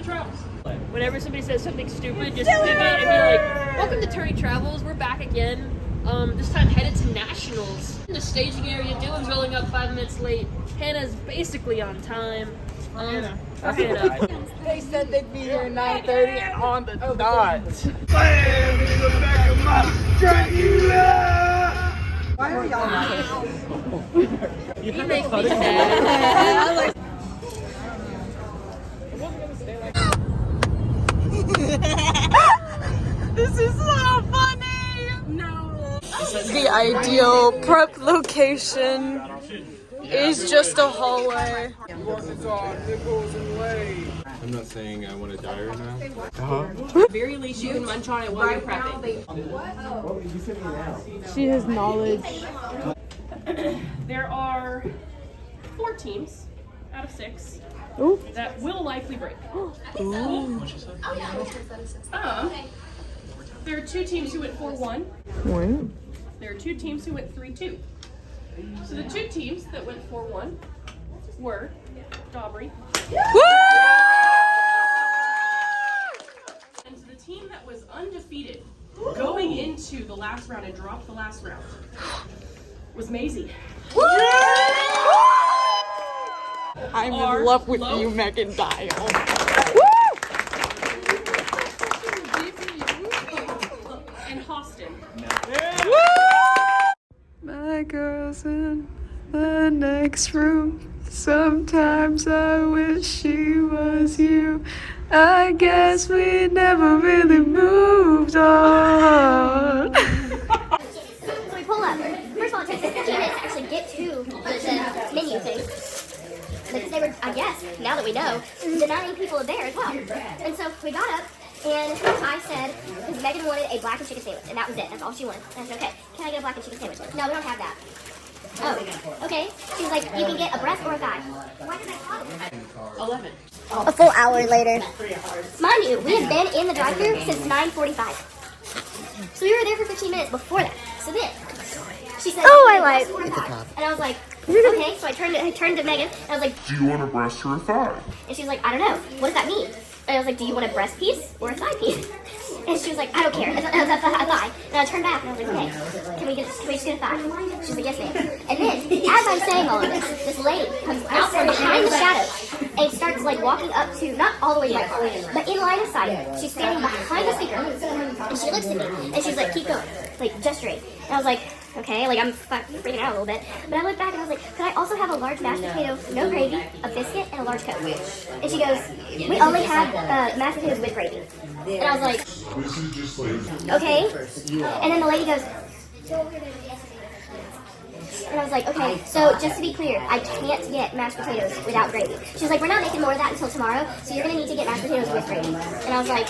Travels. Whenever somebody says something stupid, just pivot and be like, welcome to Terry Travels, we're back again. This time headed to Nationals. In the staging area, Dylan's rolling up 5 minutes late. Hannah's basically on time. Hannah. They said they'd be here at 9:30 and on the dot. Bam in the back of my Dracula! Why are y'all You make me sad. This is so funny! No. The ideal prep location is just a hallway. I'm not saying I want to die right now. At very least, you can munch on it while you're prepping. She has knowledge. There are 4 teams out of 6 that will likely break. There are 2 teams who went 4-1. There are 2 teams who went 3-2. So the 2 teams that went 4-1 were Daubrey. And the team that was undefeated going into the last round and dropped the last round was Maisie. I'm in love with you, Megan Dial. And Hostin. My girl's in the next room. Sometimes I wish she was you. I guess we never really moved on. So we pull up. First of all, it takes us 15 minutes to actually get to the menu thing. Because they were, I guess, now that we know, denying people there as well. And so we got up, and I said, because Megan wanted a black and chicken sandwich, and that was it. That's all she wanted. And I said, okay, can I get a black and chicken sandwich? No, we don't have that. Oh, okay. She was like, you can get a breast or a thigh. Why did I call it? 11. A full hour later. Mind you, we had been in the drive-thru since 9:45. So we were there for 15 minutes before that. So then, she said, oh, I lied. And I was like, okay. So I turned to Megan, and I was like, Do you want a breast or a thigh? and she was like, I don't know. What does that mean? And I was like, do you want a breast piece or a thigh piece? And she was like, I don't care. It's a thigh. And I turned back and I was like, okay, can we just get a thigh? She was like, yes, ma'am. And then, as I'm saying all of this, this lady comes out from behind the shadows and starts like walking up to, not all the way to my car, but in line of sight. She's standing behind the speaker and she looks at me and she's like, keep going, like gesturing. And I was like, okay, like I'm freaking out a little bit. But I looked back and I was like, could I also have a large mashed potato, no gravy, a biscuit, and a large Coke? And she goes, we only have mashed potatoes with gravy. And I was like, okay. And then the lady goes, and I was like, okay, so just to be clear, I can't get mashed potatoes without gravy. She was like, we're not making more of that until tomorrow, so you're going to need to get mashed potatoes with gravy. And I was like,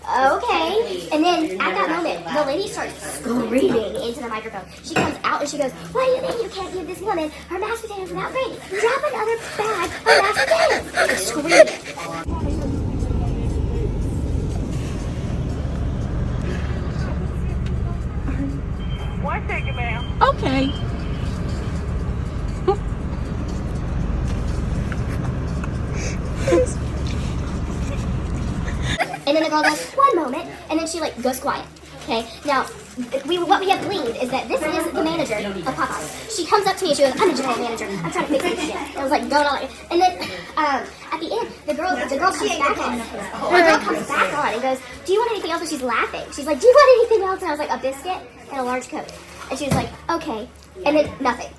okay. And then at that moment, the lady starts screaming into the microphone. She comes out and she goes, what do you mean you can't give this woman her mashed potatoes without gravy? Drop another bag of mashed potatoes. Like, screaming. One second, ma'am. Okay. And then the girl goes, one moment, and then she like goes quiet. Okay, now what we have gleaned is that this is the manager of Popeyes. She comes up to me and she goes, I'm the general manager. I'm trying to fix this shit. And I was like, going on. And then at the end, the girl comes back on. The girl comes back on and goes, do you want anything else? And she's laughing. She's like, do you want anything else? And I was like, a biscuit and a large Coke. And she was like, okay. And then nothing.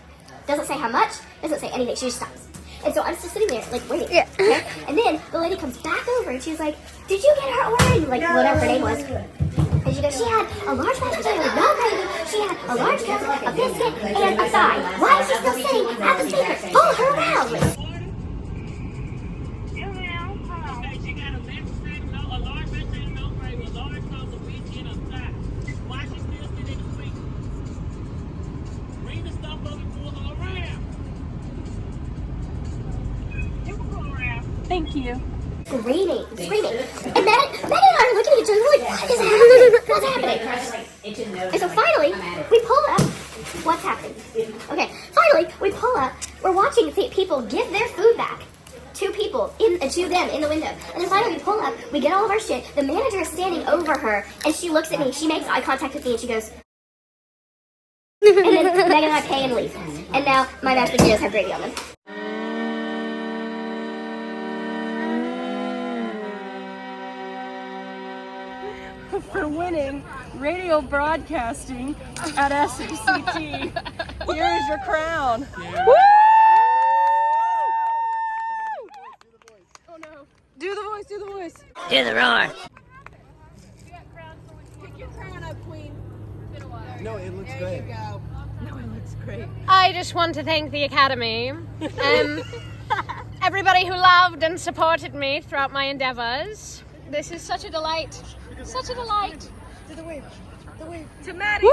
Doesn't say how much. Doesn't say anything. She just stops. And so I'm just sitting there, like, waiting. Yeah. Okay? And then the lady comes back over and she was like, did you get her order? Like, whatever her name was. And she goes, she had a large mashed potato with no gravy, she had a large Coke, a biscuit, and a thigh. Why is she still sitting at the speaker? Follow her around. Thank you. Screaming. And Megan and I are looking at each other like, what is happening? What's happening? And so finally, we pull up. What's happening? Okay, finally, we pull up. We're watching people give their food back two people, two them in the window. And then finally we pull up, we get all of our shit, the manager is standing over her, and she looks at me, she makes eye contact with me, and she goes, and then Megan and I pay and leave. And now my mashed potatoes have gravy on them. For winning radio broadcasting at SCCT. Here's your crown. Yeah. Woo! Oh no. Do the voice, do the voice. Do the roar. Pick your crown up, Queen. No, it looks good. No, it looks great. I just want to thank the Academy. Everybody who loved and supported me throughout my endeavors. This is such a delight. Such a delight. To the wave. The wave. To Maddie. Woo!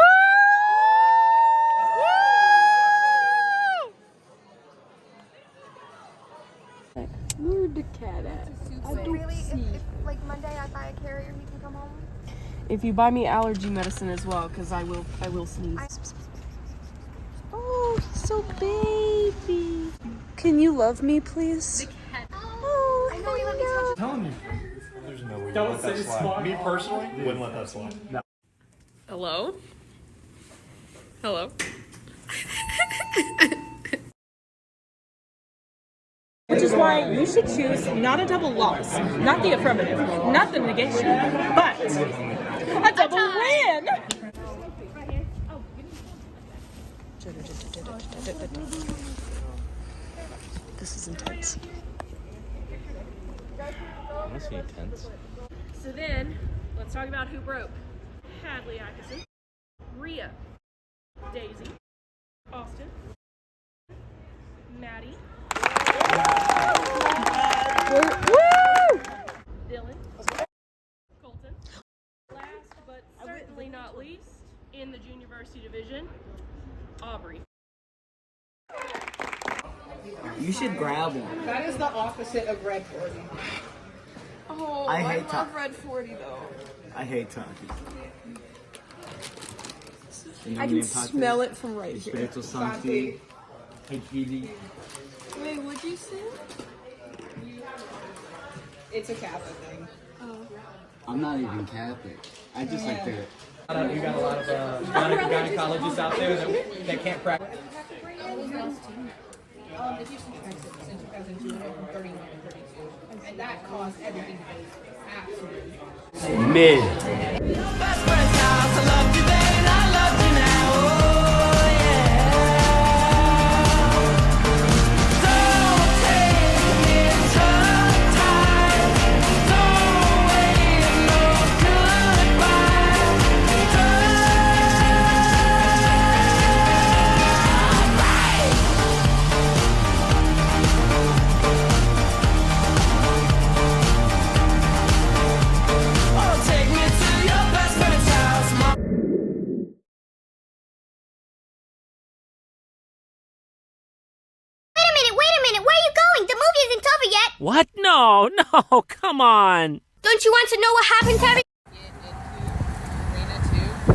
Where'd the cat at? So really, if like Monday I buy a carrier, he can come home? If you buy me allergy medicine as well, because I will sneeze. Oh, he's so baby. Can you love me, please? Oh, I know he let me touch it. telling you. There's no way you let that slide. Me personally, wouldn't let that slide. No. Hello? Hello? Which is why you should choose not a double loss, not the affirmative, not the negation, but a double win. This is intense. Honestly, intense. So then, let's talk about who broke. Hadley Atkinson, Rhea, Daisy, Austin, Maddie, Dylan, Colton, last but certainly not least, in the junior varsity division, Aubrey. You should grab one. That is the opposite of red 40. Oh, I hate love red 40 though. I hate Taki. I can smell it from right here. Spirito Santi. Hey, Gidi. Wait, what'd you say? It's a Kappa thing. I'm not even Catholic. I just like to. You got a lot of gynecologists out there that can't practice. If you subtract it since 2002, it went from 31 to 32. And that caused everything to be absolutely Mid. What? No, come on. Don't you want to know what happened to every? Arena 2.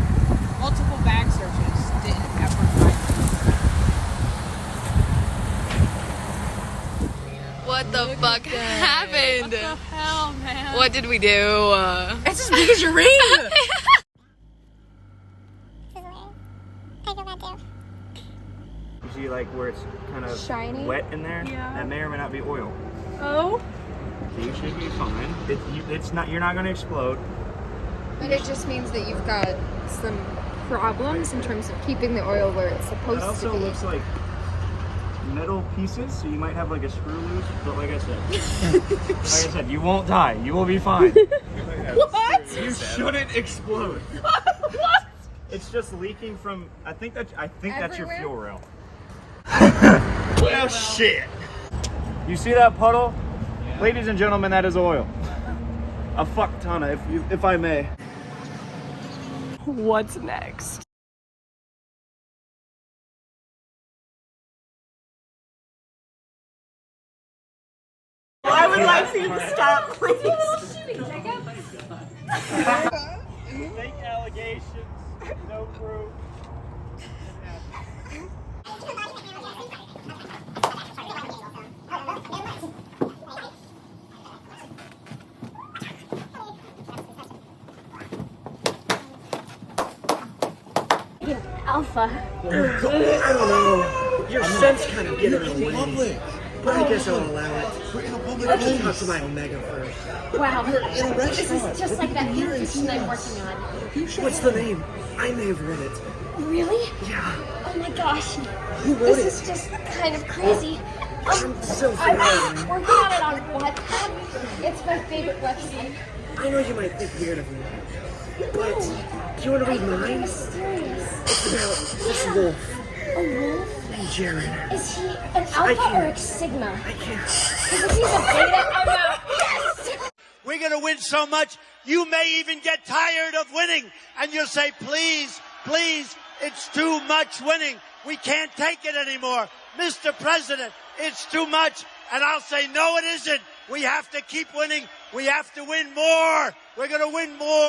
Multiple bag searches didn't ever find them. What the fuck happened? What the hell, man? What did we do? It's as big as your ring. You see, like where it's kind of shiny, wet in there. Yeah. That may or may not be oil. Oh. So you should be fine. It's not. You're not going to explode. but it just means that you've got some problems in terms of keeping the oil where it's supposed It to also be. looks like metal pieces, so you might have like a screw loose. But like I said, you won't die. You will be fine. What? You shouldn't explode. What? It's just leaking from. I think that's your fuel rail. Well, shit. You see that puddle? Yeah. Ladies and gentlemen, that is oil. A fuck ton, if I may. What's next? I would like for you to stop, please. Fake allegations, no proof. alpha? I don't know. Your sense kind of get in the way. But I guess I'll allow it. We're in a public place. Let's talk to my Omega first. Wow. This is just like that new fiction I'm working on. What's the name? I may have read it. Really? Yeah. Oh my gosh. Who wrote This is just kind of crazy. I'm so I'm sorry. working on it on Wattpad. It's my favorite website. I know you might think weird of me, but do you want to read mine? Mysterious. It's about this wolf A wolf? named Jared. Is he an alpha or a sigma? I can't. Because if he's a beta, I'm out. Yes! We're going to win so much, you may even get tired of winning. And you'll say, please, please, it's too much winning. We can't take it anymore. Mr. President, it's too much. And I'll say, no, it isn't. We have to keep winning. We have to win more. We're going to win more.